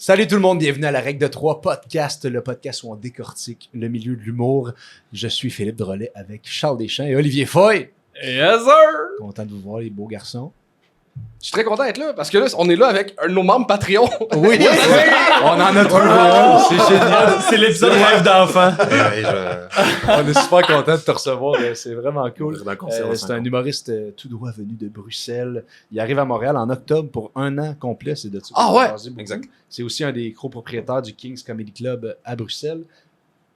Salut tout le monde, bienvenue à la Règle de 3 podcast, le podcast où on décortique le milieu de l'humour. Je suis Philippe Drolet avec Charles Deschamps et Olivier Foy. Yes sir! Content de vous voir les beaux garçons. Je suis très content d'être là parce que là, on est là avec un de nos membres Patreon. Oui, on en a trouvé un, c'est génial. C'est l'épisode rêve d'enfant. On est super content de te recevoir, c'est vraiment cool. C'est C'est un humoriste tout droit venu de Bruxelles. Il arrive à Montréal en octobre pour un an complet, c'est de ça. Ah ouais, exact. C'est aussi un des copropriétaires du King's Comedy Club à Bruxelles.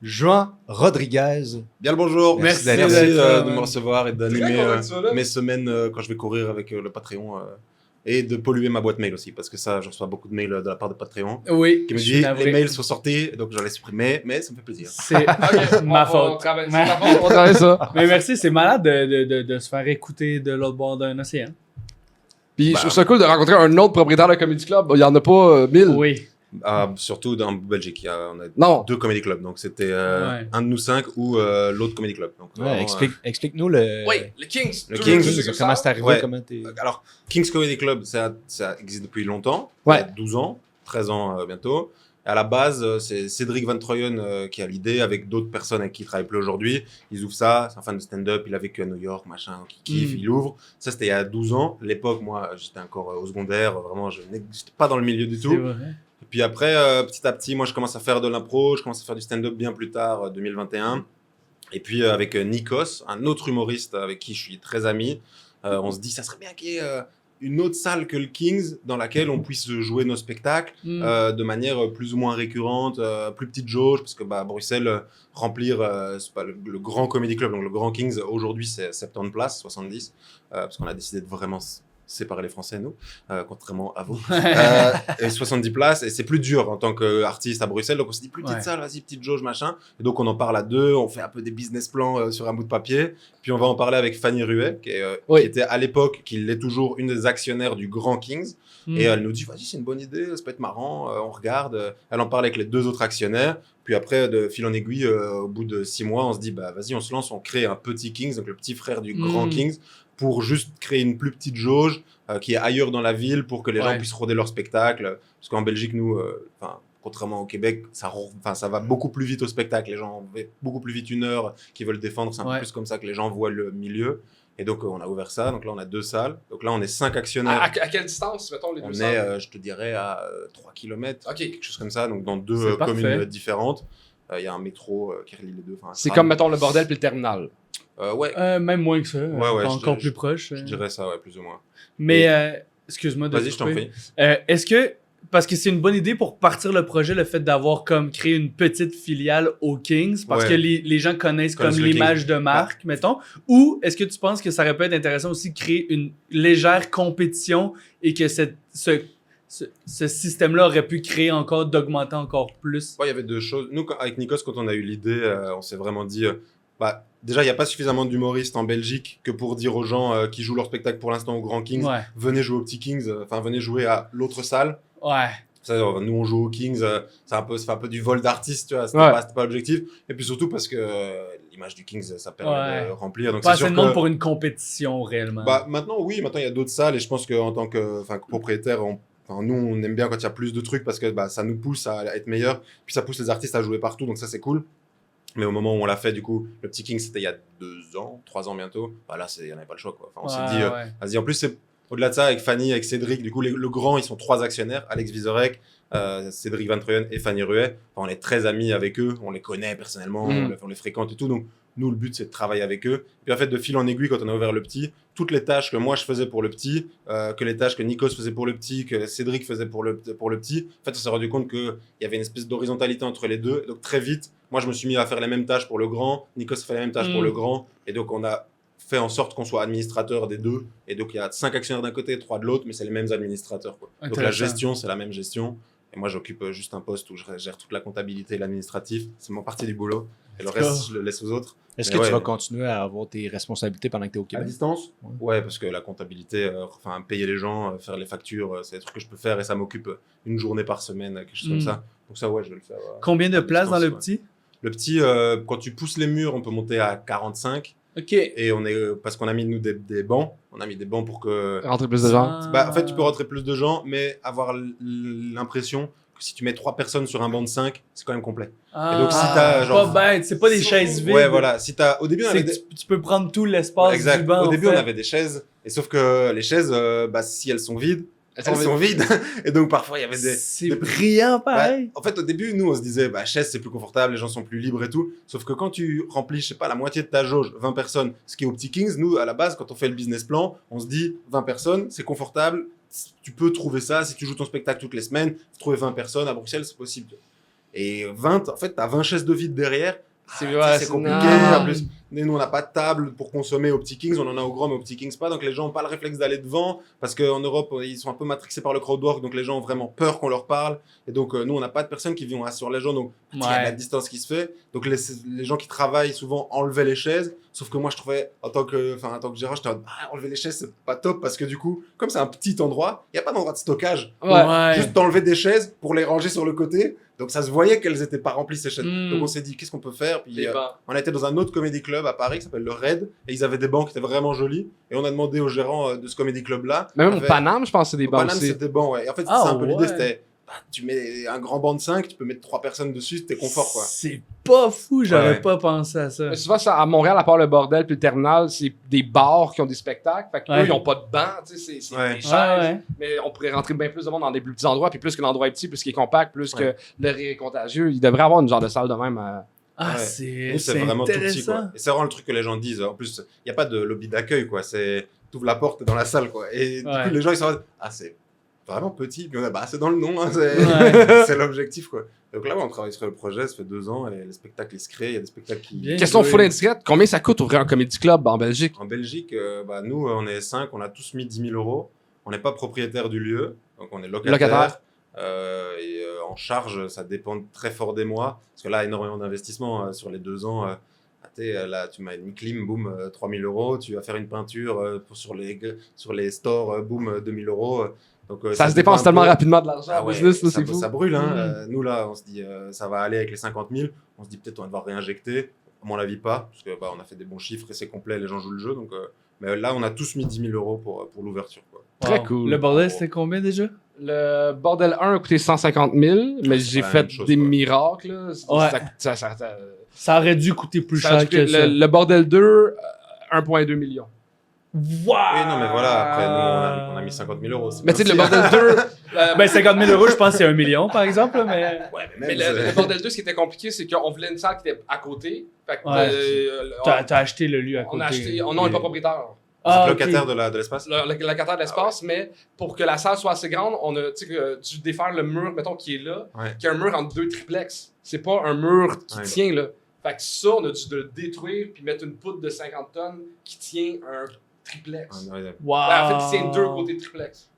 Jean Rodriguez. Bien le bonjour. Merci Merci d'être de me recevoir et d'animer mes semaines quand je vais courir avec le Patreon et de polluer ma boîte mail aussi parce que ça, je reçois beaucoup de mails de la part de Patreon Oui. qui me dit les mails sont sortis donc je les supprimer, mais ça me fait plaisir. C'est ma faute. On travaille ça. Mais merci, c'est malade de se faire écouter de l'autre bord d'un océan. Puis je trouve ça cool de rencontrer un autre propriétaire de comedy club. Il y en a pas 1000. Oui. Surtout dans Belgique, on a Non. 2 comedy clubs donc c'était un de nous 5 ou l'autre comedy club. Donc, Ouais, explique-nous le... Oui, le Kings. Le Tous Kings, ceux que comment ça. c'est arrivé, Ouais. comment t'es... Alors, King's Comedy Club, ça existe depuis longtemps. Ouais. Il y a 12 ans, 13 ans bientôt. Et à la base, c'est Cédric Van Troyen qui a l'idée avec d'autres personnes avec qui il travaille plus aujourd'hui. Ils ouvrent ça, c'est un fan de stand-up, il a vécu à New York, machin, donc il kiffe, il ouvre. Ça, c'était il y a 12 ans. À l'époque, moi, j'étais encore au secondaire, vraiment, je n'étais pas dans le milieu du C'est tout. vrai. Et puis après, petit à petit, moi, je commence à faire de l'impro, je commence à faire du stand-up bien plus tard, 2021. Et puis avec Nikos, un autre humoriste avec qui je suis très ami, on se dit ça serait bien qu'il y ait une autre salle que le Kings dans laquelle on puisse jouer nos spectacles de manière plus ou moins récurrente, plus petite jauge, parce que Bruxelles, remplir, c'est pas le grand comedy club, donc le grand Kings, aujourd'hui c'est 70 places, 70, parce qu'on a décidé de vraiment séparer les Français, nous, contrairement à vous. Et 70 places, et c'est plus dur en tant qu'artiste à Bruxelles, donc on se dit plus petite salle, vas-y, petite jauge, machin. Et donc on en parle à deux, on fait un peu des business plans sur un bout de papier, puis on va en parler avec Fanny Ruet, qui était à l'époque, qui l'est toujours, une des actionnaires du Grand Kings, et elle nous dit, vas-y, c'est une bonne idée, ça peut être marrant, on regarde. Elle en parle avec les 2 autres actionnaires, puis après, de fil en aiguille, au bout de 6 mois, on se dit, vas-y, on se lance, on crée un petit Kings, donc le petit frère du Grand Kings, pour juste créer une plus petite jauge qui est ailleurs dans la ville pour que les gens puissent roder leur spectacle. Parce qu'en Belgique, nous, contrairement au Québec, ça va beaucoup plus vite au spectacle. Les gens vont beaucoup plus vite 1 heure qu'ils veulent défendre. C'est un peu plus comme ça que les gens voient le milieu. Et donc, on a ouvert ça. Donc là, on a 2 salles. Donc là, on est 5 actionnaires. À quelle distance, mettons, les deux On salles? est, je te dirais, à 3 km. Ok. Quelque chose comme ça. Donc, dans 2 C'est communes parfait. différentes. Il y a un métro qui relie les deux. C'est comme, mettons, le bordel puis le terminal. Ouais, Même moins que ça. ouais, Encore plus proche. je dirais ça, ouais, plus ou moins. Mais, excuse-moi de Vas-y, te je t'en couper. prie. Est-ce que, parce que c'est une bonne idée pour partir le projet, le fait d'avoir comme créé une petite filiale au Kings, parce que les gens connaissent comme le l'image Kings. de marque, mettons, ou est-ce que tu penses que ça aurait pu être intéressant aussi de créer une légère compétition et que ce système-là aurait pu créer encore, d'augmenter encore plus? Ouais, il y avait 2 choses. Nous, avec Nikos, quand on a eu l'idée, on s'est vraiment dit... déjà, il n'y a pas suffisamment d'humoristes en Belgique que pour dire aux gens qui jouent leur spectacle pour l'instant au Grand Kings, Ouais. venez jouer au Petit Kings, venez jouer à l'autre salle. Ouais. Ça, nous, on joue au Kings, ça fait un peu du vol d'artistes, tu vois, c'était pas l'objectif. Et puis surtout parce que l'image du Kings, ça permet de remplir. Donc Pas c'est sûr assez de monde pour une compétition, réellement. maintenant, oui, maintenant, il y a d'autres salles et je pense qu'en tant que propriétaire, nous, on aime bien quand il y a plus de trucs parce que ça nous pousse à être meilleurs. Puis ça pousse les artistes à jouer partout, donc ça, c'est cool. Mais au moment où on l'a fait, du coup, le Petit King, c'était il y a 2 ans, 3 ans bientôt. Là, il n'y en avait pas le choix, quoi. On s'est dit, vas-y, en plus, c'est au-delà de ça, avec Fanny, avec Cédric, du coup, le grand, ils sont 3 actionnaires, Alex Vizorek, Cédric Van Troyen et Fanny Ruet. On est très amis avec eux, on les connaît personnellement, on les fréquente et tout. Donc, nous, le but, c'est de travailler avec eux. Puis en fait, de fil en aiguille, quand on a ouvert le Petit, toutes les tâches que moi, je faisais pour le Petit, que les tâches que Nikos faisait pour le Petit, que Cédric faisait pour le Petit, en fait, on s'est rendu compte qu'il y avait une espèce d'horizontalité entre les deux. Et donc, très vite, moi, je me suis mis à faire les mêmes tâches pour le grand, Nikos fait les mêmes tâches pour le grand. Et donc, on a fait en sorte qu'on soit administrateur des 2. Et donc, il y a 5 actionnaires d'un côté, 3 de l'autre, mais c'est les mêmes administrateurs, quoi. Donc, la gestion, c'est la même gestion. Et moi, j'occupe juste un poste où je gère toute la comptabilité et l'administratif. C'est mon partie du boulot. Et le reste, je le laisse aux autres. Est-ce que tu vas continuer à avoir tes responsabilités pendant que tu es au À Québec? distance? Ouais, parce que la comptabilité, payer les gens, faire les factures, c'est des trucs que je peux faire et ça m'occupe une journée par semaine, quelque chose comme ça. Donc ça, ouais, je vais le faire. Combien de places dans le ouais. Petit? Le Petit, quand tu pousses les murs, on peut monter à 45. Ok. Et on est, parce qu'on a mis nous des bancs. On a mis des bancs pour que... Rentrer plus de gens. En fait, tu peux rentrer plus de gens, mais avoir l'impression si tu mets 3 personnes sur un banc de 5, c'est quand même complet. Ah, Et donc, si t'as, genre- pas bête, c'est pas des chaises vides. Ouais, voilà. Au début, on C'est avait que des... tu peux prendre tout l'espace Exact. du banc. Au en début, fait. on avait des chaises. Et sauf que les chaises, si elles sont vides, Elles elles sont sont vides. Et donc, parfois, il y avait C'est des- brillant, pareil. Ouais, en fait, au début, nous, on se disait, chaise, c'est plus confortable, les gens sont plus libres et tout. Sauf que quand tu remplis, je sais pas, la moitié de ta jauge, 20 personnes, ce qui est au Petit Kings, nous, à la base, quand on fait le business plan, on se dit, 20 personnes, c'est confortable, tu peux trouver ça. Si tu joues ton spectacle toutes les semaines, trouver 20 personnes à Bruxelles, c'est possible. Et 20, en fait, t'as 20 chaises de vide derrière. C'est Tu sais, ouais, c'est compliqué. non. En plus, nous, on n'a pas de table pour consommer au Petit Kings. On en a au Grand, mais au Petit Kings pas. Donc, les gens n'ont pas le réflexe d'aller devant. Parce qu'en Europe, ils sont un peu matrixés par le crowdwork. Donc, les gens ont vraiment peur qu'on leur parle. Et donc, nous, on n'a pas de personnes qui viennent sur les gens. Donc, il y a de la distance qui se fait. Donc, les gens qui travaillent souvent enlevaient les chaises. Sauf que moi, je trouvais, en tant que gérant, j'étais en mode, enlever les chaises, c'est pas top. Parce que du coup, comme c'est un petit endroit, il n'y a pas d'endroit de stockage. Ouais. Juste d'enlever des chaises pour les ranger sur le côté. Donc, ça se voyait qu'elles n'étaient pas remplies, ces chaises. Mm. Donc, on s'est dit, qu'est-ce qu'on peut faire? Puis, Les bancs. on était dans un autre comédie club à Paris qui s'appelle le Red et ils avaient des bancs qui étaient vraiment jolis et on a demandé au gérant de ce comédie club là. Même au Paname, je pense que c'est des Au bancs Paname, aussi. c'était des bancs, ouais. Et en fait, Ah, c'est un peu l'idée, ouais. c'était tu mets un grand banc de 5, tu peux mettre 3 personnes dessus, c'était confort quoi. C'est pas fou, j'aurais Ouais. pas pensé à ça. Mais souvent, ça, à Montréal, à part le bordel puis le terminal, c'est des bars qui ont des spectacles. Fait qu'eux, Ouais. ils ont pas de banc, tu sais, c'est Ouais. des chaises. Ouais. Mais on pourrait rentrer bien plus de monde dans des plus petits endroits. Puis plus que l'endroit est petit, plus qu'il est compact, plus Ouais. que le rire est contagieux. Il devrait avoir une genre de salle de même. Ah, Ouais. c'est Nous, c'est vraiment tout petit intéressant. quoi. Et c'est vraiment le truc que les gens disent. En plus, il n'y a pas de lobby d'accueil quoi. C'est t'ouvres la porte, t'es dans la salle quoi. Et du Ouais. coup, les gens ils sont en mode, c'est vraiment petit. Puis on a, c'est dans le nom, hein, c'est Ouais. c'est l'objectif quoi. Donc là, on travaille sur le projet, ça fait 2 ans et les spectacles ils se créent. Il y a des spectacles qui. Bien. Question joué. full indiscrète, combien ça coûte ouvrir un comedy club en Belgique? En Belgique, nous, on est 5, on a tous mis 10 000 euros. On n'est pas propriétaire du lieu, donc on est locataire. En charge, ça dépend très fort des mois. Parce que là, énormément d'investissements sur les 2 ans. Là, tu m'as une clim, boum, 3 000 euros. Tu vas faire une peinture sur les stores, boum, 2 000 euros. Donc, Ça se dépend dépense un tellement peu. rapidement de l'argent Ah en ouais, business, là, ça, c'est fou. ça brûle. Hein. Mm. Nous, là, on se dit, ça va aller avec les 50 000. On se dit peut-être on va devoir réinjecter. À mon avis, pas. Parce que on a fait des bons chiffres et c'est complet, les gens jouent le jeu. Donc, mais là, on a tous mis 10 000 euros pour l'ouverture. Quoi. Très Wow. cool. Le bordel, c'était combien déjà? Le bordel 1 a coûté 150 000, mais j'ai pas la fait même chose, des quoi. miracles. Là. Ouais. Ça aurait dû coûter plus ça a cher coûté- que ça. le bordel 2, 1,2 million. Wow! Oui, non, mais voilà. Après, nous, on a mis 50 000 euros. c'est Mais tu sais, le bien aussi. bordel 2. Ben, 50 000 euros, je pense que c'est 1 million, par exemple, là, mais... Ouais, Mais même, le bordel 2, ce qui était compliqué, c'est qu'on voulait une salle qui était à côté. Fait que, Ouais. T'as acheté le lieu à côté. on a acheté. On n'est pas propriétaire. Vous êtes Ah, ok. locataire de l'espace. Le locataire d'espace, mais pour que la salle soit assez grande, on a, tu sais, que tu défaires le mur, mettons, qui est là, Ouais. qui est un mur entre 2 triplex. C'est pas un mur qui Ouais. tient, là. Fait que ça, on a dû le détruire puis mettre une poutre de 50 tonnes qui tient un triplex. Ouais. Wow! Ben, en fait, il tient 2 côtés de triplex.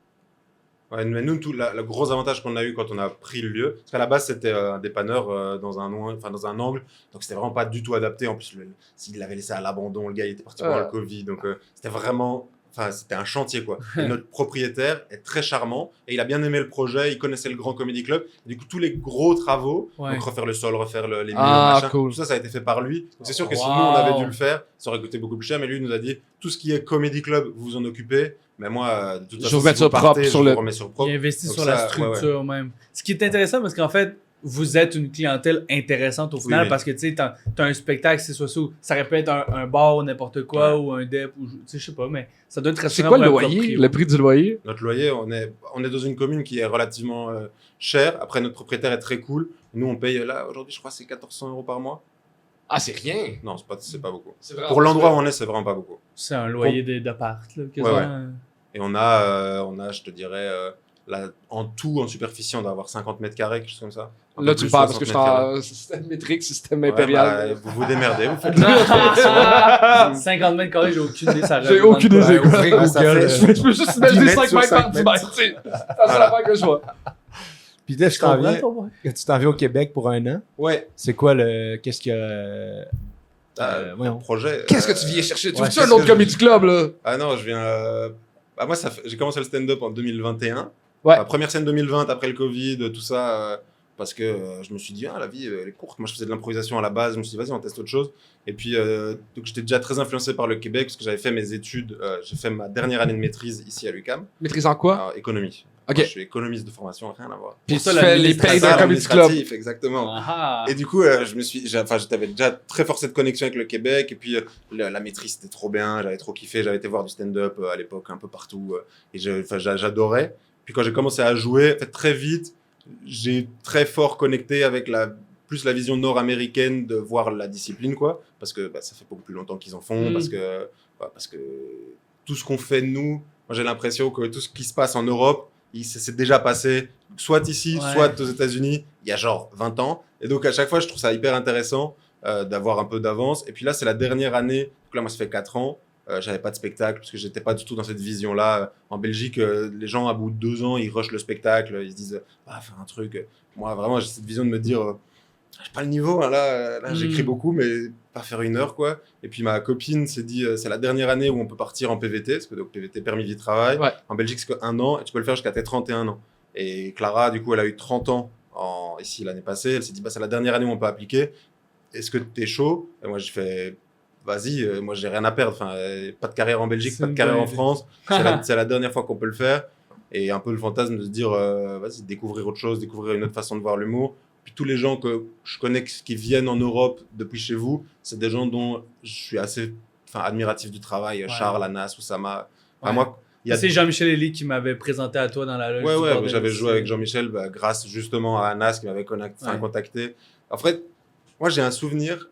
Ouais, mais nous, le gros avantage qu'on a eu quand on a pris le lieu, parce qu'à la base, c'était un dépanneur dans un angle, donc c'était vraiment pas du tout adapté. En plus, s'il l'avait laissé à l'abandon, le gars, il était parti voir le Covid, donc c'était vraiment. Enfin, c'était un chantier, quoi. Et notre propriétaire est très charmant et il a bien aimé le projet. Il connaissait le Grand Comedy Club. Et du coup, tous les gros travaux, Ouais. donc refaire le sol, refaire les murs, Ah, machin, cool. tout ça, ça a été fait par lui. Donc, c'est sûr que si Wow. nous, on avait dû le faire, ça aurait coûté beaucoup plus cher. Mais lui, il nous a dit tout ce qui est Comedy Club, vous vous en occupez. Mais moi, de toute Je façon, vais mettre si ça vous partez, propre je sur vous le- remets sur propre. Il investit Donc sur ça, la structure même. Ce qui est intéressant parce qu'en fait, vous êtes une clientèle intéressante au final Oui. parce que tu sais, t'as un spectacle, c'est soit ça, ça aurait pu être un bar ou n'importe quoi ou un dep ou tu sais, je sais pas, mais ça doit être C'est rassurant quoi le pour un loyer? proprio. Le prix du loyer? Notre loyer, on est dans une commune qui est relativement chère. Après, notre propriétaire est très cool. Nous, on paye, là, aujourd'hui, je crois, c'est 1400 euros par mois. Ah, c'est rien. Non, c'est pas beaucoup. C'est vraiment Pour l'endroit où on est, c'est vraiment pas beaucoup. C'est un loyer d'appart, là, quasiment. Ouais. Et on a, je te dirais, là, en tout, en superficie, on doit avoir 50 mètres carrés, quelque chose comme ça. Un Là, peu tu me plus, parles parce que 60 je suis mètres carrés. en système métrique, système Ouais, impérial. bah, vous vous démerdez, vous faites 50 mètres carrés, j'ai aucune idée. Ça J'ai représente aucune quoi. idée, quoi. ouvrez Ouais, ça Google. fait- Je peux juste 10 imaginer mètres 5 sur mètres par 5 10 mètres. Tu sais. C'est la seule affaire que je vois. Puis là, Tu comprends, toi, ouais? tu t'en viens au Québec pour un an. Ouais. C'est quoi le. Qu'est-ce qu'il y a. voyons. Projet. Qu'est-ce que tu viens chercher? Tu ouais, veux-tu qu'est-ce un autre que je- comedy club, là? Ah non, je viens. Bah, moi, j'ai commencé le stand-up en 2021. Ouais. Première scène 2020 après le Covid, tout ça. Parce que je me suis dit, la vie, elle est courte. Moi, je faisais de l'improvisation à la base. Je me suis dit, vas-y, on teste autre chose. Et puis, donc, j'étais déjà très influencé par le Québec parce que j'avais fait mes études. J'ai fait ma dernière année de maîtrise ici à l'UQAM, Maîtrise en quoi? économie. Ok. Moi, je suis économiste de formation, rien à voir. Puis ça, tu fais les payes d'un comedy club. Administratif, exactement. Ah. Et du coup, j'avais déjà très fort cette connexion avec le Québec. Et puis, la maîtrise, c'était trop bien. J'avais trop kiffé. J'avais été voir du stand-up à l'époque, un peu partout. Et j'adorais. Puis, quand j'ai commencé à jouer, en fait, très vite, j'ai très fort connecté avec plus la vision nord-américaine de voir la discipline, quoi. Parce que ça fait beaucoup plus longtemps qu'ils en font. Parce que tout ce qu'on fait, nous, moi, j'ai l'impression que tout ce qui se passe en Europe, c'est déjà passé, soit ici, soit aux États-Unis, il y a genre 20 ans. Et donc, à chaque fois, je trouve ça hyper intéressant d'avoir un peu d'avance. Et puis là, c'est la dernière année. Donc là, moi, ça fait 4 ans. J'avais pas de spectacle parce que j'étais pas du tout dans cette vision-là. En Belgique, les gens, à bout de 2 ans, ils rushent le spectacle. Ils se disent, faire un truc. Moi, vraiment, j'ai cette vision de me dire, j'ai pas le niveau. Hein, là j'écris beaucoup, mais pas faire 1 heure, quoi. Et puis, ma copine s'est dit, c'est la dernière année où on peut partir en PVT. Parce que donc, PVT, permis vie de travail. Ouais. En Belgique, c'est que 1 an et tu peux le faire jusqu'à tes 31 ans. Et Clara, du coup, elle a eu 30 ans ici l'année passée. Elle s'est dit, c'est la dernière année où on peut appliquer. Est-ce que t'es chaud? Et moi, j'ai fait, vas-y, moi, j'ai rien à perdre. Enfin, pas de carrière en Belgique, pas de carrière en France. C'est la dernière fois qu'on peut le faire. Et un peu le fantasme de se dire, vas-y, découvrir autre chose, découvrir une autre façon de voir l'humour. Puis tous les gens que je connais qui viennent en Europe depuis chez vous, c'est des gens dont je suis assez admiratif du travail. Charles, Anas, Oussama. Moi, c'est Jean-Michel Elie qui m'avait présenté à toi dans la loge. Ouais, j'avais joué avec Jean-Michel grâce justement à Anas qui m'avait contacté. En fait, moi j'ai un souvenir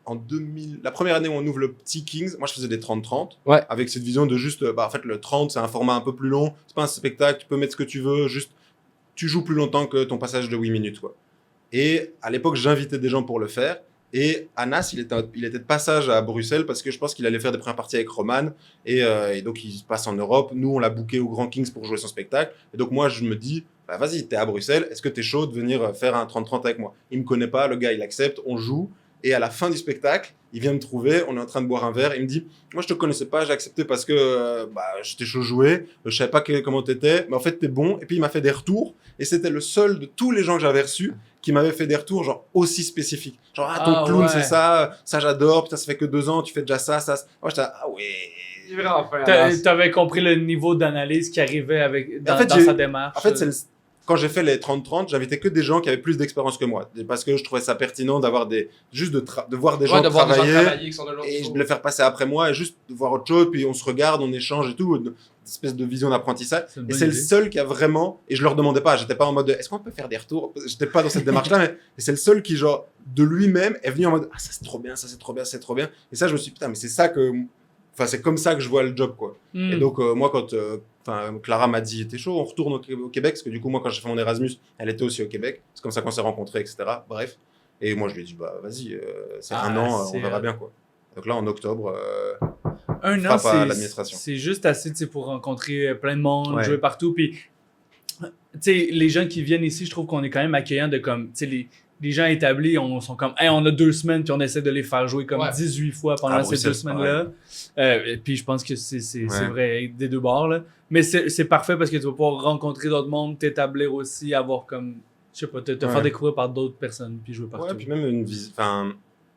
en 2000, la première année où on ouvre le petit Kings, moi je faisais des 30-30 avec cette vision de juste, en fait le 30 c'est un format un peu plus long, c'est pas un spectacle, tu peux mettre ce que tu veux, juste tu joues plus longtemps que ton passage de 8 minutes, quoi. Et à l'époque j'invitais des gens pour le faire. Et Anas, il était de passage à Bruxelles parce que je pense qu'il allait faire des premières parties avec Roman. Et donc, il se passe en Europe. Nous, on l'a booké au Grand Kings pour jouer son spectacle. Et donc, moi, je me dis, vas-y, t'es à Bruxelles. Est-ce que t'es chaud de venir faire un 30-30 avec moi? Il me connaît pas. Le gars, il accepte. On joue. Et à la fin du spectacle, il vient me trouver. On est en train de boire un verre. Il me dit, moi, je te connaissais pas. J'ai accepté parce que j'étais chaud jouer. Je savais pas comment t'étais. Mais en fait, t'es bon. Et puis, il m'a fait des retours. Et c'était le seul de tous les gens que j'avais reçus qui m'avait fait des retours genre aussi spécifiques. Genre, ton clown, c'est ça j'adore, putain, ça fait que 2 ans, tu fais déjà ça. Moi, j'étais ouais. T'avais compris le niveau d'analyse qui arrivait dans sa démarche. En fait, quand j'ai fait les 30-30, j'invitais que des gens qui avaient plus d'expérience que moi. Parce que je trouvais ça pertinent d'avoir de voir des gens travailler qui sont de l'autre et niveau. de les faire passer après moi et juste de voir autre chose, puis on se regarde, on échange et tout. Une espèce de vision d'apprentissage. Et c'est le seul qui a vraiment, et je leur demandais pas, j'étais pas en mode est-ce qu'on peut faire des retours, j'étais pas dans cette démarche-là, mais c'est le seul qui, genre, de lui-même est venu en mode ça c'est trop bien, ça c'est trop bien, c'est trop bien. Et ça, je me suis dit, putain, mais c'est comme ça que je vois le job, quoi. Et donc, moi, quand Clara m'a dit t'es chaud, on retourne au Québec, parce que du coup, moi, quand j'ai fait mon Erasmus, elle était aussi au Québec. C'est comme ça qu'on s'est rencontrés, etc. Bref. Et moi, je lui ai dit, vas-y, c'est 1 an, on verra bien, quoi. Donc là, en octobre. 1 an, l'administration. C'est juste assez pour rencontrer plein de monde, jouer partout. Puis, les gens qui viennent ici, je trouve qu'on est quand même accueillant de comme, les gens établis, on sont comme, on a 2 semaines, puis on essaie de les faire jouer comme 18 fois pendant ces 2 semaines-là. Et puis, je pense que c'est vrai des 2 bords, là. Mais c'est parfait parce que tu vas pouvoir rencontrer d'autres mondes, t'établir aussi, avoir comme, je sais pas, te faire découvrir par d'autres personnes, puis jouer partout. Ouais, puis même une visite.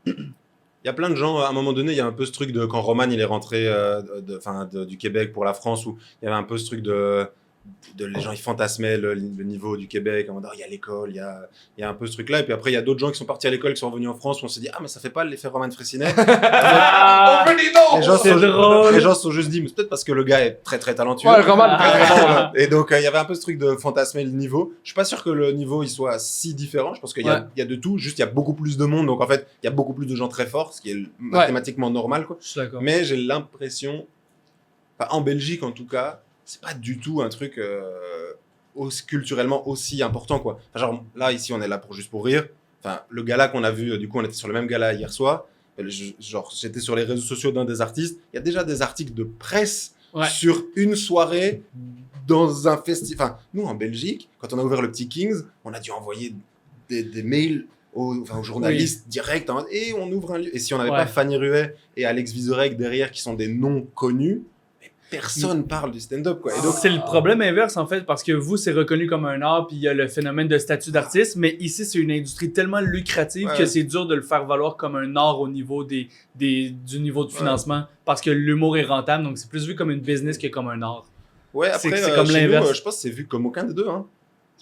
Il y a plein de gens, à un moment donné, il y a un peu ce truc de quand Roman il est rentré du Québec pour la France, où il y avait un peu ce truc de les gens ils fantasmaient le niveau du Québec, en mode il y a l'école, il y a un peu ce truc là, et puis après il y a d'autres gens qui sont partis à l'école qui sont revenus en France où on s'est dit mais ça fait pas l'effet Roman Fraissinet. Les gens se sont juste dit mais c'est peut-être parce que le gars est très très talentueux. Et donc il y avait un peu ce truc de fantasmer le niveau. Je suis pas sûr que le niveau il soit si différent, je pense qu'il y a de tout, juste il y a beaucoup plus de monde, donc en fait il y a beaucoup plus de gens très forts, ce qui est mathématiquement normal, quoi. Je suis d'accord. Mais j'ai l'impression, en Belgique en tout cas, c'est pas du tout un truc culturellement aussi important, quoi. Genre là ici on est là juste pour rire. Le gala qu'on a vu, du coup on était sur le même gala hier soir. J'étais sur les réseaux sociaux d'un des artistes. Il y a déjà des articles de presse sur une soirée dans un festival. Nous en Belgique, quand on a ouvert le petit Kings, on a dû envoyer des mails aux journalistes directs et on ouvre un lieu. Et si on n'avait pas Fanny Ruet et Alex Vizorek derrière qui sont des noms connus, personne parle du stand-up, quoi. Et donc, c'est le problème inverse, en fait, parce que vous, c'est reconnu comme un art, puis il y a le phénomène de statut d'artiste, mais ici, c'est une industrie tellement lucrative que c'est dur de le faire valoir comme un art au niveau du niveau de financement, parce que l'humour est rentable, donc c'est plus vu comme une business que comme un art. Ouais, après, c'est comme chez nous, l'inverse. je pense que c'est vu comme aucun des deux. Hein.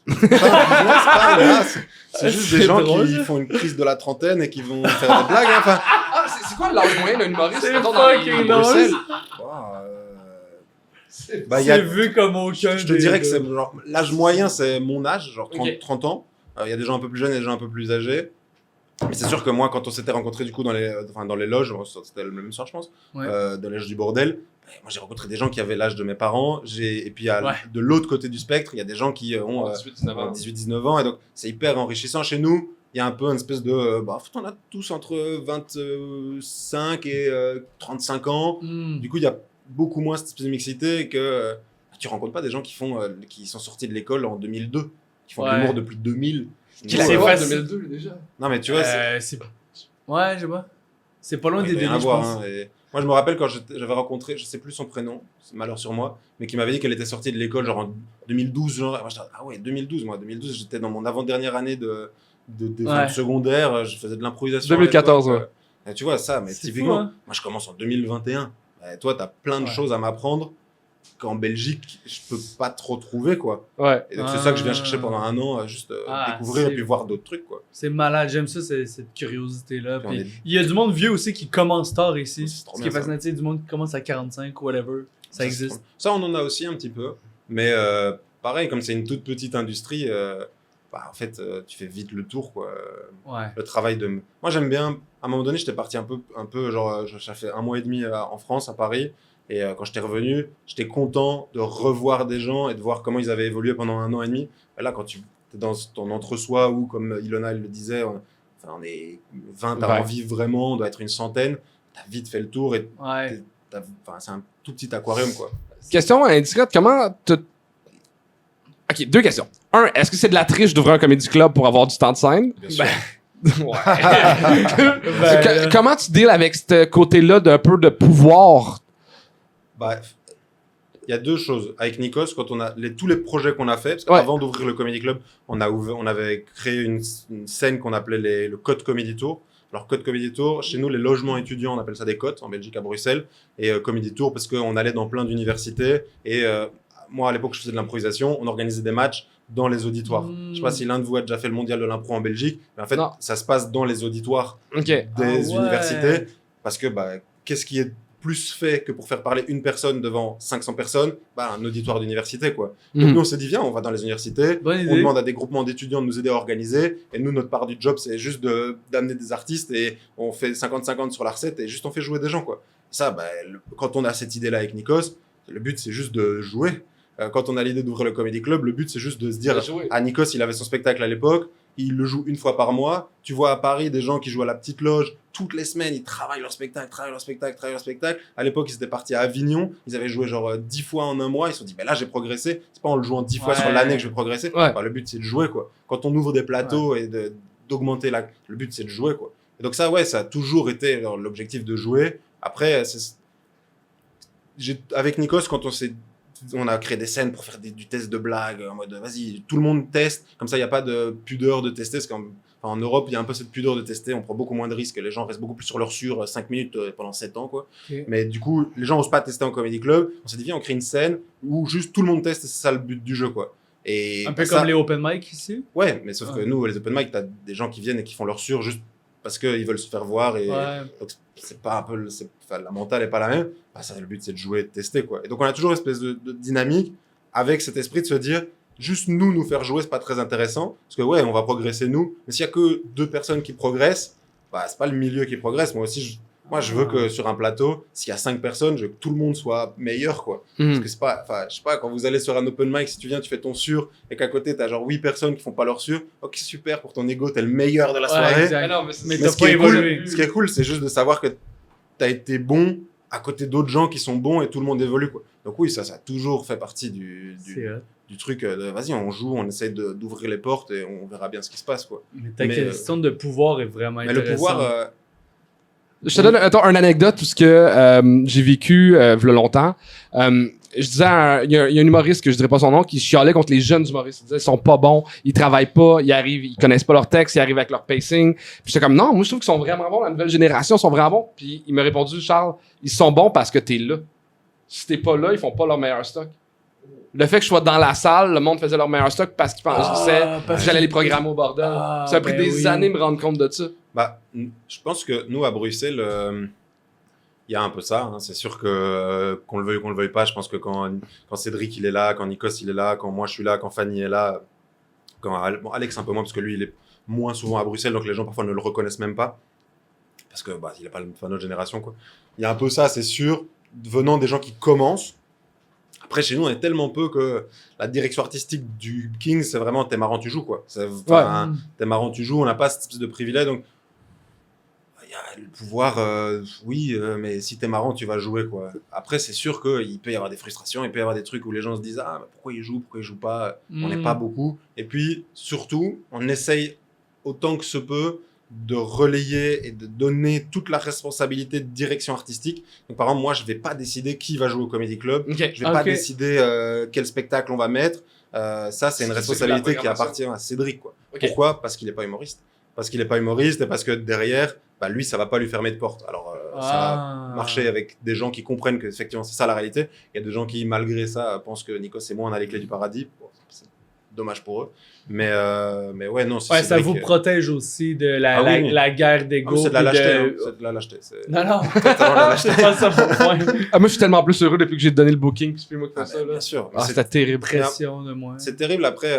C'est pas un business, pas un race. C'est juste des C'est gens drôle, qui ça. font une crise de la trentaine et qui vont faire des blagues. Hein. Enfin, Ah, c'est quoi l'âge moyen d'un humoriste? C'est mettons, dans les- fucking à Bruxelles? bah, y a- C'est vu comme aucun. je te dirais que c'est genre l'âge moyen, c'est mon âge, genre 30, Ok. 30 ans. Il y a des gens un peu plus jeunes et des gens un peu plus âgés. Mais c'est sûr que moi, quand on s'était rencontrés du coup dans les loges, c'était le même soir, je pense, Ouais. dans les loges du bordel, moi j'ai rencontré des gens qui avaient l'âge de mes parents. Et puis Ouais. de l'autre côté du spectre, il y a des gens qui ont 18-19 ans. 18-19 ans. Et donc c'est hyper enrichissant chez nous. Il y a un peu une espèce de. Bah, en fait, on a tous entre 25 et 35 ans. Hmm. Du coup, il y a beaucoup moins cette espèce de mixité que tu rencontres pas des gens qui sont sortis de l'école en 2002, qui font de Ouais. l'humour depuis 2000. Qu'il C'est a Ouais. fait en facile. 2002, lui, déjà. Non, mais tu vois, C'est Ouais, je sais pas. C'est pas loin il des doit y en débuts, je avoir, pense. hein, et moi, je me rappelle quand j'avais rencontré, je sais plus son prénom, c'est malheur sur moi, mais qui m'avait dit qu'elle était sortie de l'école genre en 2012. Genre, et moi, j'étais, ah ouais, 2012, moi, 2012, j'étais dans mon avant-dernière année de Ouais. secondaire, je faisais de l'improvisation. à 2014, l'époque, Et tu vois, ça, mais C'est typiquement, fou, hein. moi, je commence en 2021. Et toi, t'as plein de Ouais. choses à m'apprendre qu'en Belgique, je peux pas trop trouver, quoi. Ouais. Et donc, c'est ça que je viens chercher pendant un an, juste Ah, découvrir c'est- et puis voir d'autres trucs, quoi. C'est malade, j'aime ça, cette curiosité-là. Puis Puis on est- il y a du monde vieux aussi qui commence tard ici. C'est trop Ce qui est bien, ça. fascinant, tu sais, du monde qui commence à 45 ou whatever. Ça c'est existe. trop- Ça, on en a aussi un petit peu. Mais pareil, comme c'est une toute petite industrie, bah, en fait, tu fais vite le tour, quoi. Ouais. Le travail de... Moi, j'aime bien... À un moment donné, j'étais parti un peu genre, j'ai fait 1 mois et demi en France, à Paris. Et quand j'étais revenu, j'étais content de revoir des gens et de voir comment ils avaient évolué pendant 1 an et demi. Et là, quand tu es dans ton entre-soi, où, comme Ilona le disait, on est 20 à Ouais. en vivre vraiment, on doit être une centaine, t'as vite fait le tour et Ouais. c'est un tout petit aquarium, quoi. Question indiscrète, comment Ok, 2 questions. 1, est-ce que c'est de la triche d'ouvrir un comédie club pour avoir du temps de scène? Bien sûr. Ben, Comment tu deals avec ce côté-là d'un peu de pouvoir? Bah, il y a 2 choses. Avec Nikos, quand on a tous les projets qu'on a fait, parce Ouais. qu'avant d'ouvrir le Comedy Club, on avait créé une scène qu'on appelait le Code Comedy Tour. Alors, Code Comedy Tour, chez nous, les logements étudiants, on appelle ça des cotes, en Belgique, à Bruxelles. Et Comedy Tour, parce qu'on allait dans plein d'universités. Et moi, à l'époque, je faisais de l'improvisation. On organisait des matchs dans les auditoires. Je sais pas si l'un de vous a déjà fait le mondial de l'impro en Belgique. Mais en fait, Non. ça se passe dans les auditoires Ok. des Ah ouais. universités. Parce que bah, qu'est-ce qui est plus fait que pour faire parler une personne devant 500 personnes? Bah, un auditoire d'université, quoi. Donc Mhm. nous, on s'est dit, viens, on va dans les universités, Bonne on idée. demande à des groupements d'étudiants de nous aider à organiser, et nous, notre part du job, c'est juste d'amener des artistes, et on fait 50-50 sur la recette, et juste on fait jouer des gens, quoi. Ça, bah, quand on a cette idée-là avec Nikos, le but, c'est juste de jouer. Quand on a l'idée d'ouvrir le Comedy Club, le but, c'est juste de se dire, ah, Nikos, il avait son spectacle à l'époque, il le joue 1 fois par mois. Tu vois à Paris des gens qui jouent à la petite loge toutes les semaines, ils travaillent leur spectacle. À l'époque, ils étaient partis à Avignon, ils avaient joué genre 10 fois en 1 mois. Ils se sont dit, ben là, j'ai progressé. C'est pas en le jouant 10 fois Ouais. sur l'année que je vais progresser. Ouais. Bah, le but, c'est de jouer, quoi. Quand on ouvre des plateaux et d'augmenter le but, c'est de jouer, quoi. Et donc, ça, ouais, ça a toujours été l'objectif de jouer. Après, avec Nikos, quand on a créé des scènes pour faire du test de blagues, en mode vas-y, tout le monde teste, comme ça il n'y a pas de pudeur de tester, parce qu'en Europe il y a un peu cette pudeur de tester, on prend beaucoup moins de risques, les gens restent beaucoup plus sur leur 5 minutes pendant 7 ans, quoi. Ok. Mais du coup, les gens n'osent pas tester en comedy club, on s'est dit viens, on crée une scène où juste tout le monde teste, et c'est ça le but du jeu, quoi. Et Un peu ça- comme les open mic ici. Ouais, mais sauf que Ouais. nous, les open mic, t'as des gens qui viennent et qui font leur juste parce qu'ils veulent se faire voir et Ouais. donc c'est pas un peu la mentale est pas la même. Bah, ça, le but c'est de jouer et de tester, quoi. Et donc on a toujours une espèce de dynamique avec cet esprit de se dire juste nous faire jouer, c'est pas très intéressant parce que ouais, on va progresser nous, mais s'il y a que 2 personnes qui progressent, bah c'est pas le milieu qui progresse. Moi aussi je veux que sur un plateau, s'il y a 5 personnes, je veux que tout le monde soit meilleur, quoi. Parce Mhm. que c'est pas, enfin, je sais pas, quand vous allez sur un open mic, si tu viens, tu fais ton sur, et qu'à côté, t'as genre 8 personnes qui font pas leur sur, ok, super, pour ton ego, t'es le meilleur de la Ouais, soirée. exact. Ah non, mais c'est- Mais Mais t'as ce qui pas est évolué. cool, ce qui est cool, c'est juste de savoir que t'as été bon à côté d'autres gens qui sont bons et tout le monde évolue, quoi. Donc oui, ça a toujours fait partie C'est hot. du truc de, vas-y, on joue, on essaie d'ouvrir les portes et on verra bien ce qui se passe, quoi. Mais ta Mais, question de pouvoir est vraiment Mais le intéressante. pouvoir, Je te donne attends, une anecdote tout ce que j'ai vécu v'là longtemps. Je disais, il y a un humoriste que je dirais pas son nom qui chialait contre les jeunes humoristes. Il disait, ils sont pas bons, ils travaillent pas, ils connaissent pas leur texte, ils arrivent avec leur pacing. Puis j'étais comme, non, moi je trouve qu'ils sont vraiment bons, la nouvelle génération sont vraiment bons. Puis il m'a répondu, Charles, ils sont bons parce que t'es là. Si t'es pas là, ils font pas leur meilleur stock. Le fait que je sois dans la salle, le monde faisait leur meilleur stock parce qu'ils pensaient que j'allais les programmer au bordel. Ça a pris des années de me rendre compte de ça. Bah, je pense que nous, à Bruxelles, il y a un peu ça. Hein. C'est sûr que qu'on le veuille ou qu'on le veuille pas, je pense que quand Cédric il est là, quand Nikos il est là, quand moi je suis là, quand Fanny est là, quand Alex un peu moins parce que lui il est moins souvent à Bruxelles, donc les gens parfois ne le reconnaissent même pas parce que il est pas de notre génération quoi. Il y a un peu ça, c'est sûr, venant des gens qui commencent. Après, chez nous, on est tellement peu que la direction artistique du King, c'est vraiment t'es marrant, tu joues, quoi. T'es marrant, tu joues, on n'a pas cette espèce de privilège, donc il y a le pouvoir, oui, mais si t'es marrant, tu vas jouer, quoi. Après, c'est sûr qu'il peut y avoir des frustrations, il peut y avoir des trucs où les gens se disent « Ah, pourquoi il joue pas ?» On n'est pas beaucoup. Et puis, surtout, on essaye autant que se peut de relayer et de donner toute la responsabilité de direction artistique. Donc, par exemple, moi, je vais pas décider qui va jouer au Comedy Club. Okay. Je vais pas décider quel spectacle on va mettre. Ça, c'est une responsabilité qui appartient à Cédric, quoi. Okay. Pourquoi ? Parce qu'il est pas humoriste. Parce qu'il est pas humoriste et parce que derrière, lui, ça va pas lui fermer de porte. Alors, ça va marcher avec des gens qui comprennent que effectivement c'est ça la réalité. Il y a des gens qui, malgré ça, pensent que Nikos et moi, on a les clés du paradis. Bon, c'est dommage pour eux. Mais ouais, non. Ouais, ça vous protège aussi de la guerre d'ego. C'est de la lâcheté. C'est de la lâcheté. Non. C'est pas ça mon point. Moi, je suis tellement plus heureux depuis que j'ai donné le booking. Puis c'est plus moi qui fais ça. Là. Bien sûr. C'était terrible. Pression de moi. C'est terrible. Après,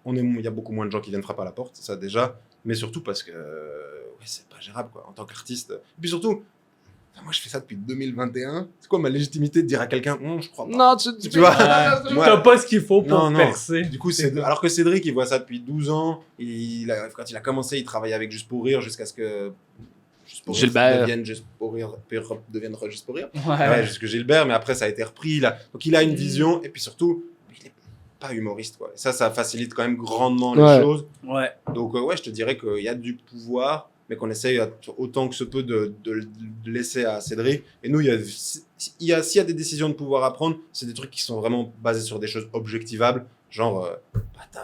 il y a beaucoup moins de gens qui viennent frapper à la porte, ça déjà. Mais surtout parce que c'est pas gérable, quoi, en tant qu'artiste. Et puis surtout, moi, je fais ça depuis 2021. C'est quoi ma légitimité de dire à quelqu'un, je crois pas. Non, tu vois. T'as pas ce qu'il faut pour percer. Du coup, alors que Cédric, il voit ça depuis 12 ans. Quand il a commencé, il travaillait avec Juste pour Rire jusqu'à ce que Gilbert devienne Juste pour Rire. Ouais, jusque Gilbert, mais après, ça a été repris. Donc, il a une vision. Et puis surtout, il est pas humoriste, quoi. Et ça facilite quand même grandement les choses. Ouais. Donc, je te dirais qu'il y a du pouvoir, mais qu'on essaye autant que se peut de laisser à Cédric. Et nous, s'il y a des décisions de pouvoir à prendre, c'est des trucs qui sont vraiment basés sur des choses objectivables. Genre,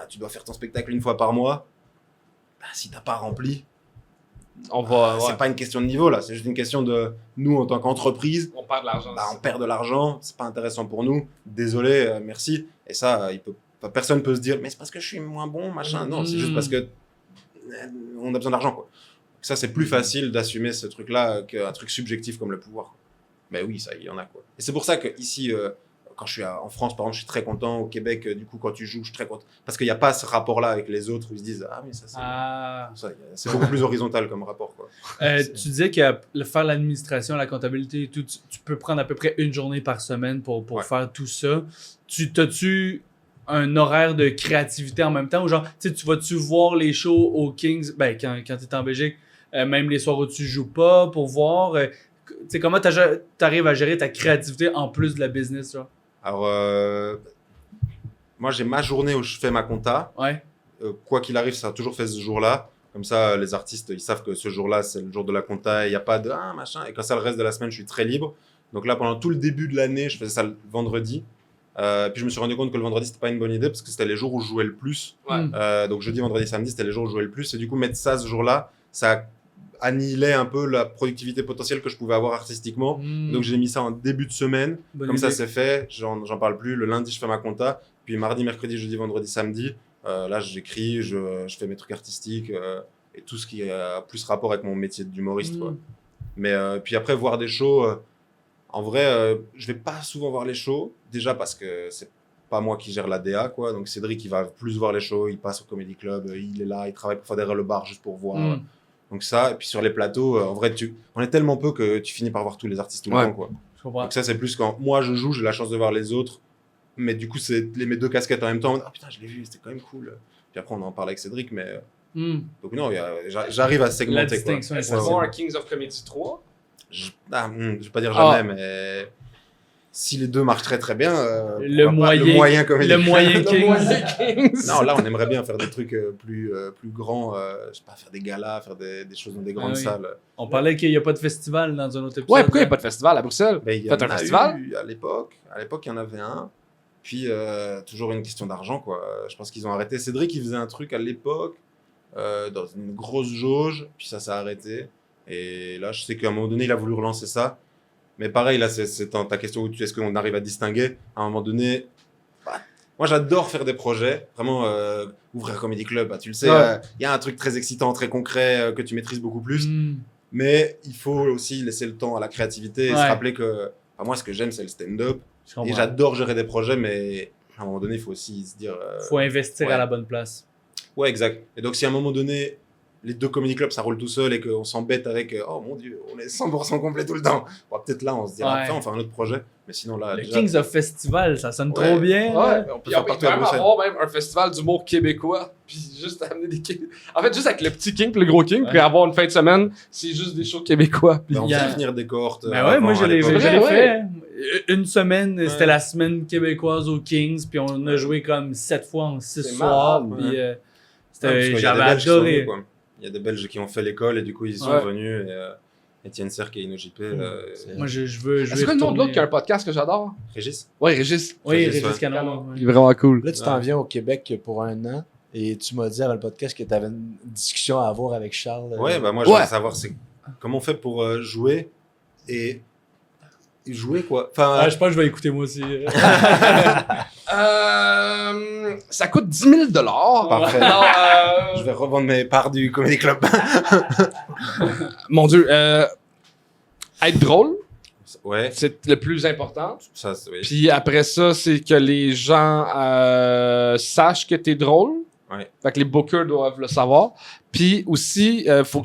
tu dois faire ton spectacle une fois par mois. Si t'as pas rempli, c'est pas une question de niveau, là. C'est juste une question de nous, en tant qu'entreprise. On perd de l'argent. On perd de l'argent. C'est pas intéressant pour nous. Désolé, merci. Et ça, personne peut se dire, mais c'est parce que je suis moins bon, machin. Non, c'est juste parce que on a besoin d'argent, quoi. Ça, c'est plus facile d'assumer ce truc-là qu'un truc subjectif comme le pouvoir. Mais oui, ça, il y en a, quoi. Et c'est pour ça que ici, quand je suis en France, par exemple, je suis très content. Au Québec, du coup, quand tu joues, je suis très content. Parce qu'il n'y a pas ce rapport-là avec les autres où ils se disent, ah, mais ça, c'est beaucoup plus horizontal comme rapport, quoi. Tu disais que faire l'administration, la comptabilité et tout, tu peux prendre à peu près une journée par semaine pour faire tout ça. T'as-tu un horaire de créativité en même temps? Ou genre, tu vas-tu voir les shows au Kings, quand tu es en Belgique, même les soirs où tu joues pas, pour voir comment t'arrives à gérer ta créativité en plus de la business, genre? Alors, moi, j'ai ma journée où je fais ma compta. Ouais. Quoi qu'il arrive, ça a toujours fait ce jour-là. Comme ça, les artistes, ils savent que ce jour-là, c'est le jour de la compta. Il n'y a pas de machin. Et quand ça, le reste de la semaine, je suis très libre. Donc là, pendant tout le début de l'année, je faisais ça le vendredi. Puis je me suis rendu compte que le vendredi, c'était pas une bonne idée parce que c'était les jours où je jouais le plus. Ouais. Donc jeudi, vendredi, samedi, c'était les jours où je jouais le plus. Et du coup, mettre ça ce jour-là, ça annihilait un peu la productivité potentielle que je pouvais avoir artistiquement. Donc j'ai mis ça en début de semaine. Bonne idée. Ça, c'est fait. J'en parle plus. Le lundi, je fais ma compta. Puis mardi, mercredi, jeudi, vendredi, samedi, là, j'écris, je fais mes trucs artistiques et tout ce qui a plus rapport avec mon métier d'humoriste, quoi. Mais puis après, voir des shows... En vrai, je vais pas souvent voir les shows, déjà parce que c'est pas moi qui gère la DA, quoi. Donc Cédric, il va plus voir les shows, il passe au Comedy Club, il est là, il travaille parfois derrière le bar juste pour voir. Donc ça, et puis sur les plateaux, en vrai, on est tellement peu que tu finis par voir tous les artistes tout le temps, quoi. Donc ça, c'est plus quand moi je joue, j'ai la chance de voir les autres, mais du coup, c'est mes deux casquettes en même temps. Ah putain, je l'ai vu, c'était quand même cool. Puis après, on en parle avec Cédric, mais... Donc non, j'arrive à segmenter, la distinction, quoi. Est-ce qu'on va voir un Kings of Comedy 3? Je vais pas dire jamais, mais si les deux marchent très très bien, le moyen Kings. Non, là on aimerait bien faire des trucs plus grands, je sais pas, faire des galas, faire des choses dans des grandes salles. On parlait qu'il n'y a pas de festival dans un autre épisode. Ouais, pourquoi il n'y a pas de festival à Bruxelles? Faites un festival? À l'époque, il y en avait un. Puis toujours une question d'argent, quoi. Je pense qu'ils ont arrêté. Cédric, il faisait un truc à l'époque dans une grosse jauge, puis ça s'est arrêté. Et là, je sais qu'à un moment donné, il a voulu relancer ça. Mais pareil, là, c'est ta question où est-ce qu'on arrive à distinguer à un moment donné. Moi, j'adore faire des projets. Vraiment, ouvrir un comedy club, tu le sais, il y a un truc très excitant, très concret, que tu maîtrises beaucoup plus. Mais il faut aussi laisser le temps à la créativité et se rappeler que moi, ce que j'aime, c'est le stand-up. Et j'adore gérer des projets, mais à un moment donné, il faut aussi se dire... faut investir à la bonne place. Ouais, exact. Et donc, si à un moment donné, les 2 comedy clubs, ça roule tout seul et qu'on s'embête avec oh mon Dieu, on est 100% complet tout le temps. Bon, peut-être là, on se dira, on fait un autre projet. Mais sinon, là. Le déjà... Kings of Festival, ça sonne trop bien. Ouais, on peut puis faire on peut partout à même Bruxelles. avoir même un festival d'humour québécois, puis juste amener des Kings. En fait, juste avec le petit King puis le gros King, puis avoir une fin de semaine, c'est juste des shows québécois. Puis On fait venir des cohortes. Ben ouais, moi, je l'ai l'époque. fait. Une semaine, c'était la semaine québécoise aux Kings, puis on a joué comme 7 fois en 6 soirs. Puis j'avais adoré. Il y a des Belges qui ont fait l'école et du coup ils sont venus. Et Étienne Serre qui est InnoJP. Moi je veux. Est-ce que le nom de l'autre qui a un podcast que j'adore? Régis? Ouais, Régis. Oui, Régis, Régis Canon. Il est vraiment cool. Là, tu t'en viens au Québec pour 1 an et tu m'as dit avant le podcast que tu avais une discussion à avoir avec Charles. Ouais, bah moi je voudrais savoir comment on fait pour jouer et jouer quoi. Enfin, je pense que je vais écouter moi aussi. Ça coûte 10 000 $. parfait. Non, Je vais revendre mes parts du Comedy Club. Mon Dieu. Être drôle, Ouais, c'est le plus important. ça, oui. Puis après ça, c'est que les gens sachent que t'es drôle. Ouais. Fait que les bookers doivent le savoir. Puis aussi, faut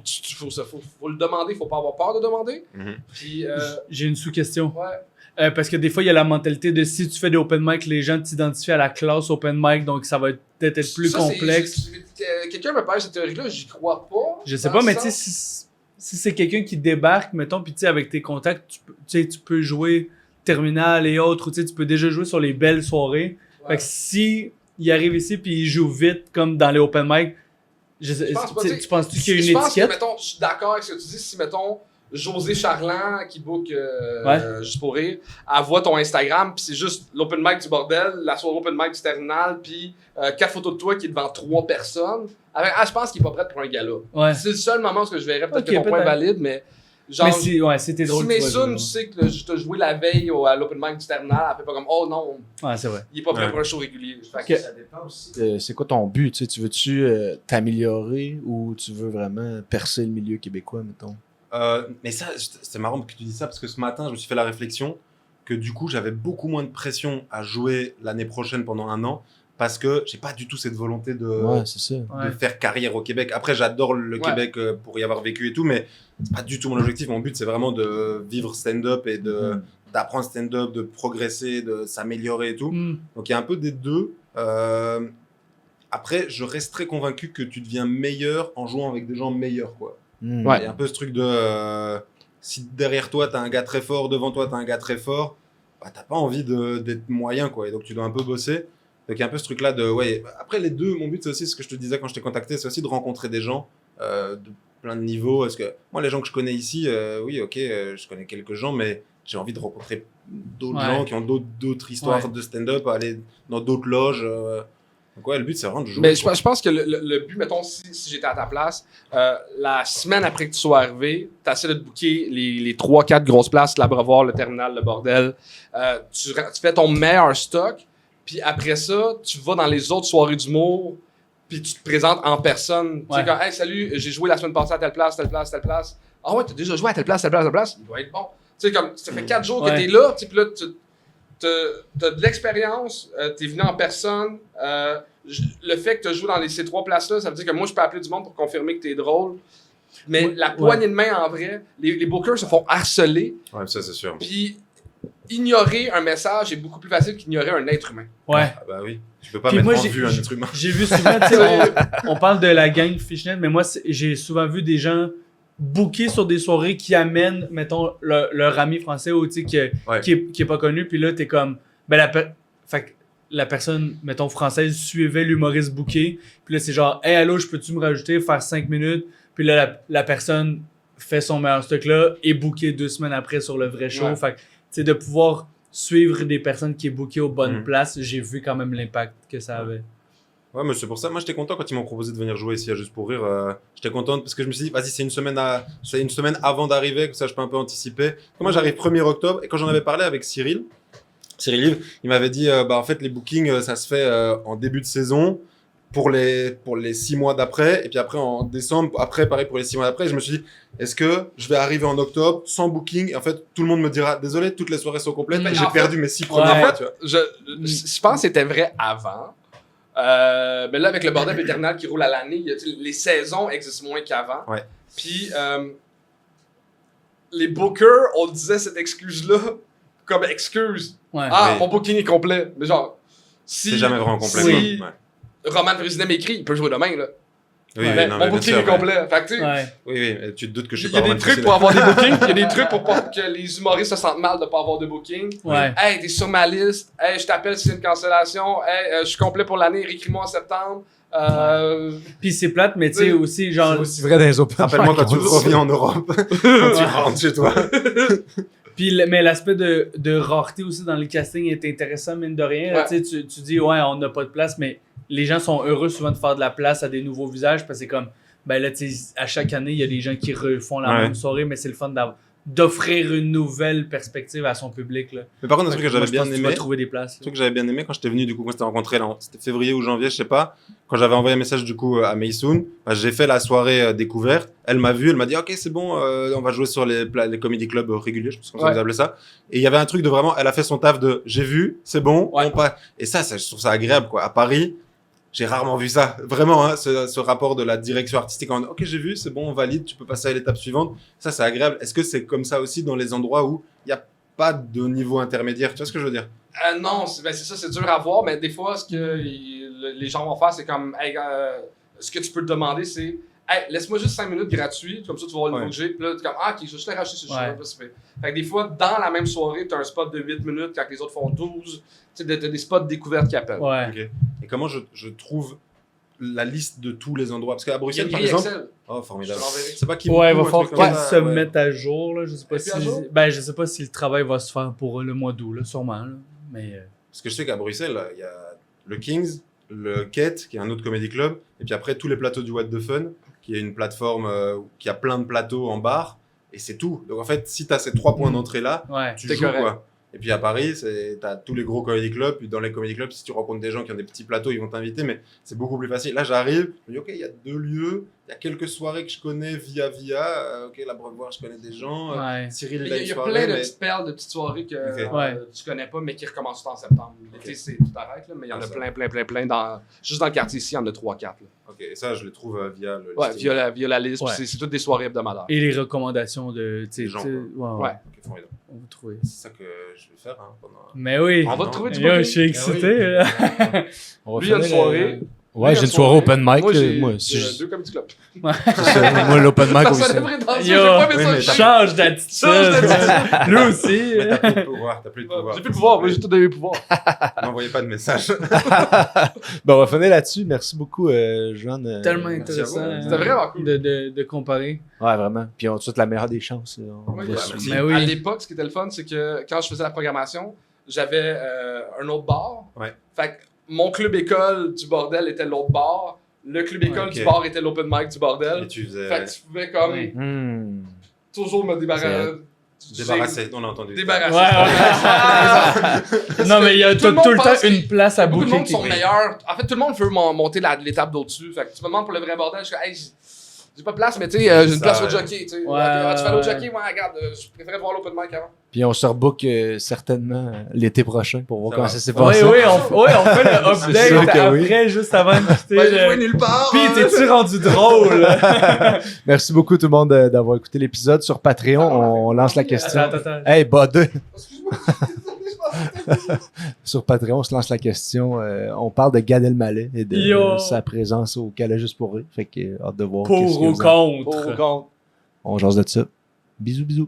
faut le demander, faut pas avoir peur de demander. Mhm. Puis, J'ai une sous-question. ouais. Parce que des fois, il y a la mentalité de si tu fais des open mic, les gens t'identifient à la classe open mic, donc ça va peut-être être plus Ça, complexe. Quelqu'un me parle de cette théorie-là, j'y crois pas. Je sais Dans pas, le mais tu sais, sens- si c'est quelqu'un qui débarque, mettons, puis tu sais, avec tes contacts, tu peux jouer Terminal et autres, tu sais, tu peux déjà jouer sur les belles soirées. Ouais. Fait que si il arrive ici puis il joue vite, comme dans les open mic, Je pense pas, tu penses-tu qu'il y a une je pense étiquette? que, mettons, je suis d'accord avec ce que tu dis. Si, mettons, José Charland, qui book juste pour rire, elle voit ton Instagram, puis c'est juste l'open mic du bordel, la soirée open mic du terminal, puis 4 photos de toi qui est devant 3 personnes. Je pense qu'il est pas prêt pour un gala. Ouais. C'est le seul moment où je verrais peut-être Ok, que ton point est peut-être. valide, mais genre. Mais c'était drôle. Si tu vois, Mason, je- tu sais que je t'ai joué la veille à l'open mic du terminal, elle fait pas comme oh non, Ouais, c'est vrai. il est pas prêt Ouais. pour un show régulier. Fait Ok. que- Ça dépend aussi. C'est quoi ton but? Tu veux-tu t'améliorer ou tu veux vraiment percer le milieu québécois, mettons? Mais ça, c'est marrant que tu dis ça parce que ce matin, je me suis fait la réflexion que du coup, j'avais beaucoup moins de pression à jouer l'année prochaine pendant 1 an parce que j'ai pas du tout cette volonté de Ouais, c'est ça. Ouais. faire carrière au Québec. Après, j'adore le Ouais. Québec pour y avoir vécu et tout, mais c'est pas du tout mon objectif. Mon but, c'est vraiment de vivre stand-up et d'apprendre stand-up, de progresser, de s'améliorer et tout. Hmm. Donc, il y a un peu des deux. Après, je reste très convaincu que tu deviens meilleur en jouant avec des gens meilleurs, quoi. Hmm. Ouais. Il y a un peu ce truc de si derrière toi, t'as un gars très fort, devant toi, t'as un gars très fort, bah, t'as pas envie d'être moyen, quoi. Et donc, tu dois un peu bosser. Donc, il y a un peu ce truc-là de. Ouais. Après, les deux, mon but, c'est aussi ce que je te disais quand je t'ai contacté, c'est aussi de rencontrer des gens de plein de niveaux. Parce que moi, les gens que je connais ici, oui, ok, je connais quelques gens, mais j'ai envie de rencontrer d'autres Ouais. gens qui ont d'autres histoires Ouais. de stand-up, aller dans d'autres loges. Donc, ouais, le but, c'est vraiment de jouer. Mais je quoi. pense que le but, mettons, si j'étais à ta place, la semaine après que tu sois arrivé, tu essaies de te booker les 3-4 grosses places, l'Abreuvoir, le terminal, le bordel. Tu fais ton meilleur stock, puis après ça, tu vas dans les autres soirées d'humour, puis tu te présentes en personne. Tu sais, Ouais. comme, hey, salut, j'ai joué la semaine passée à telle place, telle place, telle place. Ah ouais, t'as déjà joué à telle place, telle place, telle place. Il doit être bon. Tu sais, comme, ça fait 4 jours que Ouais. t'es là, tu sais, puis là, t'as de l'expérience, t'es venu en personne. Le fait que tu joues dans ces 3 places-là, ça veut dire que moi, je peux appeler du monde pour confirmer que t'es drôle. Mais Ouais. la poignée de main, en vrai, les bookers se font harceler, Ouais, ça, c'est sûr. puis ignorer un message est beaucoup plus facile qu'ignorer un être humain. Ouais. Ah bah oui, tu peux pas Puis mettre moi, en j'ai- vue un être humain. J'ai vu souvent, tu sais, on parle de la gang Fishnet, mais moi, j'ai souvent vu des gens booker sur des soirées qui amènent, mettons, leur ami français ou, tu sais, Ouais. qui est pas connu, puis là, t'es comme, ben, fait que la personne, mettons, française suivait l'humoriste booké, puis là, c'est genre, hey, allô, je peux-tu me rajouter, faire 5 minutes, puis là, la personne fait son meilleur stock là et booké 2 semaines après sur le vrai show. Ouais. Fait que, tu sais, de pouvoir suivre des personnes qui est booké aux bonnes Mhm. places, j'ai vu quand même l'impact que ça avait. Ouais, mais c'est pour ça. Moi, j'étais content quand ils m'ont proposé de venir jouer ici à Juste pour Rire. J'étais content parce que je me suis dit, vas-y, c'est une semaine avant d'arriver, que ça, je peux un peu anticiper. Moi, j'arrive 1er octobre et quand j'en avais parlé avec Cyril Yves, il m'avait dit, en fait, les bookings, ça se fait en début de saison pour les 6 mois d'après et puis après en décembre, après, pareil pour les 6 mois d'après. Je me suis dit, est-ce que je vais arriver en octobre sans booking et en fait, tout le monde me dira, désolé, toutes les soirées sont complètes, j'ai perdu mes 6 premiers mois, tu vois. Je pense que c'était vrai avant. Mais là, avec le bordel éternel qui roule à l'année, les saisons existent moins qu'avant. Ouais. Puis, les bookers, on disait cette excuse-là comme excuse. Ouais. Ah, mon booking est complet. Mais genre, si. C'est jamais vraiment complet. Si Ouais. Roman Frisinem m'écrit, il peut jouer demain, là. Oui, Mais non, mon mais bien booking sûr, est complet. Fait que, tu sais, Ouais. Oui, tu te doutes que je il suis y a pas des Roman trucs Frisinem. pour avoir des bookings, il y a des trucs pour pas que les humoristes se sentent mal de pas avoir de booking. Ouais. Hey, t'es sur ma liste. Hey, je t'appelle si c'est une cancellation. Hey, je suis complet pour l'année. Réécris-moi en septembre. Puis c'est plate, mais tu sais aussi, C'est genre. aussi vrai dans les open Rappelle-moi quand mic, tu on dit ça. reviens en Europe, quand tu rentres chez toi. Puis, mais l'aspect de rareté aussi dans le casting est intéressant, mine de rien. Ouais. Tu sais, tu dis, ouais, on n'a pas de place, mais les gens sont heureux souvent de faire de la place à des nouveaux visages parce que c'est comme, ben là, tu sais, à chaque année, il y a des gens qui refont la Ouais. même soirée, mais c'est le fun d'offrir une nouvelle perspective à son public. Là. Mais par contre, un truc que Moi, j'avais je bien pense que tu aimé, vas trouver des places. un truc que j'avais bien aimé quand j'étais venu, du coup, quand on s'était rencontrés, là, c'était février ou janvier, je sais pas, quand j'avais envoyé un message, du coup, à Maysoon, bah, j'ai fait la soirée découverte, elle m'a vu, elle m'a dit, ok, c'est bon, on va jouer sur les comedy clubs réguliers, je pense qu'on Ouais. vous appelez ça. Et il y avait un truc de vraiment, elle a fait son taf de, j'ai vu, c'est bon, Ouais. on passe. Et ça, je trouve ça agréable, quoi. À Paris, j'ai rarement vu ça. Vraiment, hein, ce rapport de la direction artistique en, ok, j'ai vu, c'est bon, on valide, tu peux passer à l'étape suivante. Ça, c'est agréable. Est-ce que c'est comme ça aussi dans les endroits où il n'y a pas de niveau intermédiaire? Tu vois ce que je veux dire? Non, c'est ça, c'est dur à voir, mais des fois, ce que les gens vont faire, c'est comme, hey, ce que tu peux te demander, c'est, hey, laisse-moi juste 5 minutes gratuits, comme ça tu vas voir le niveau Ouais. que j'ai. Puis là, tu es comme, ah, ok, je vais racheter ce Ouais. jeu-là. Fait que des fois, dans la même soirée, tu as un spot de 8 minutes quand les autres font 12. Tu sais, t'as des spots découvertes qui appellent. Ouais. Ok. Et comment je trouve la liste de tous les endroits? Parce qu'à Il y a Bruxelles, une par grille exemple. Excel. Oh, formidable. Je t'enverrai. C'est pas qui Ouais, il va un falloir truc comme qu'ils ça, se ouais. mettent à jour. Là. Je sais pas Et puis à jour? je sais pas si le travail va se faire pour le mois d'août, là, sûrement. Là. Mais Parce que je sais qu'à Bruxelles, il y a le Kings, le Kate, qui est un autre comédie club, et puis après tous les plateaux du What the Fun, qui est une plateforme qui a plein de plateaux en bar, et c'est tout. Donc en fait, si tu as ces 3 points d'entrée là, ouais. tu C'est joues correct. quoi. Et puis à Paris, tu as tous les gros comédie clubs, puis dans les comédie clubs, si tu rencontres des gens qui ont des petits plateaux, ils vont t'inviter, mais c'est beaucoup plus facile. Là, j'arrive, je me dis, ok, il y a 2 lieux, il y a quelques soirées que je connais via, ok, la Brevoire, je connais des gens, Ouais. Cyril, Mais il a il une y a soirée, plein de mais- petites perles, de petites soirées que Ok. Ouais. tu connais pas, mais qui recommencent tout en septembre. L'été, c'est tout arrête, là, mais il y en a Ah, ça. plein. Juste dans le quartier ici, il y en a 3-4. Ok, et ça, je les trouve via le Ouais, listing. via la liste. Ouais. Puis c'est toutes des soirées hebdomadaires. Et les recommandations de. Des gens, ouais. Ouais. Ok, formidable. On va trouver. C'est ça que je vais faire hein, pendant... Mais oui. On va te trouver du Yo, booking. je suis excité. On va Lui, il y a une finir, soirée. Ouais, j'ai une soirée open mic. Moi, là. j'ai Moi, si je- 2 comedy clubs. moi, l'open mic Ça aussi. devrait danser, j'ai Yo, pas oui, fait mais ça. Change Change d'attitude. d'attitude. Lui aussi. Mais t'as plus de pouvoir, t'as plus de pouvoir. J'ai plus de pouvoir, moi j'ai tout donné le pouvoir. N'envoyez pas de message. Bon, on va finir là-dessus. Merci beaucoup, Joanne. Tellement merci à intéressant. vous. C'était vraiment cool. De comparer. Ouais, vraiment. Puis on te souhaite la meilleure des chances. On Oui, va bah, se- merci. Mais oui. À l'époque, ce qui était le fun, c'est que quand je faisais la programmation, j'avais un autre bar. Ouais. Fait que mon club école du bordel était l'autre bar. Le club école ok. du bar était l'open mic du Et bordel. tu faisais... Fait que tu pouvais comme Oui. Hmm. toujours me débarrasser. Débarrasser, on a entendu. Débarrasser. Non, mais il y a Tout le tout le monde temps pense une place à Beaucoup de booker. monde sont meilleurs. En fait, tout le monde veut monter l'étape d'au-dessus. Fait que tu me demandes pour le vrai bordel, je suis comme, hey, j'ai pas de place, mais tu sais, j'ai une Ça, place au ouais. jockey. Tu sais. Ouais, Ah, tu fais l'autre ouais. jockey? Ouais, regarde, je préférais voir l'open mic avant. Puis on se rebook certainement l'été prochain pour voir Ça comment va. ça s'est Oui, passé. oui, on fait le C'est sûr update que après, juste avant de quitter. Ouais, j'ai joué nulle part. Puis, t'es-tu rendu drôle? Merci beaucoup tout le monde d'avoir écouté l'épisode. Sur Patreon, on lance la question. Attends. Hey, Bode! Excuse-moi. Sur Patreon, on se lance la question. On parle de Gad Elmaleh et de Yo. sa présence au Calais juste pour rire. Fait que hâte de voir. Pour qu'est-ce que ou vous en- contre? Contre. On jase de ça. Bisous, bisous.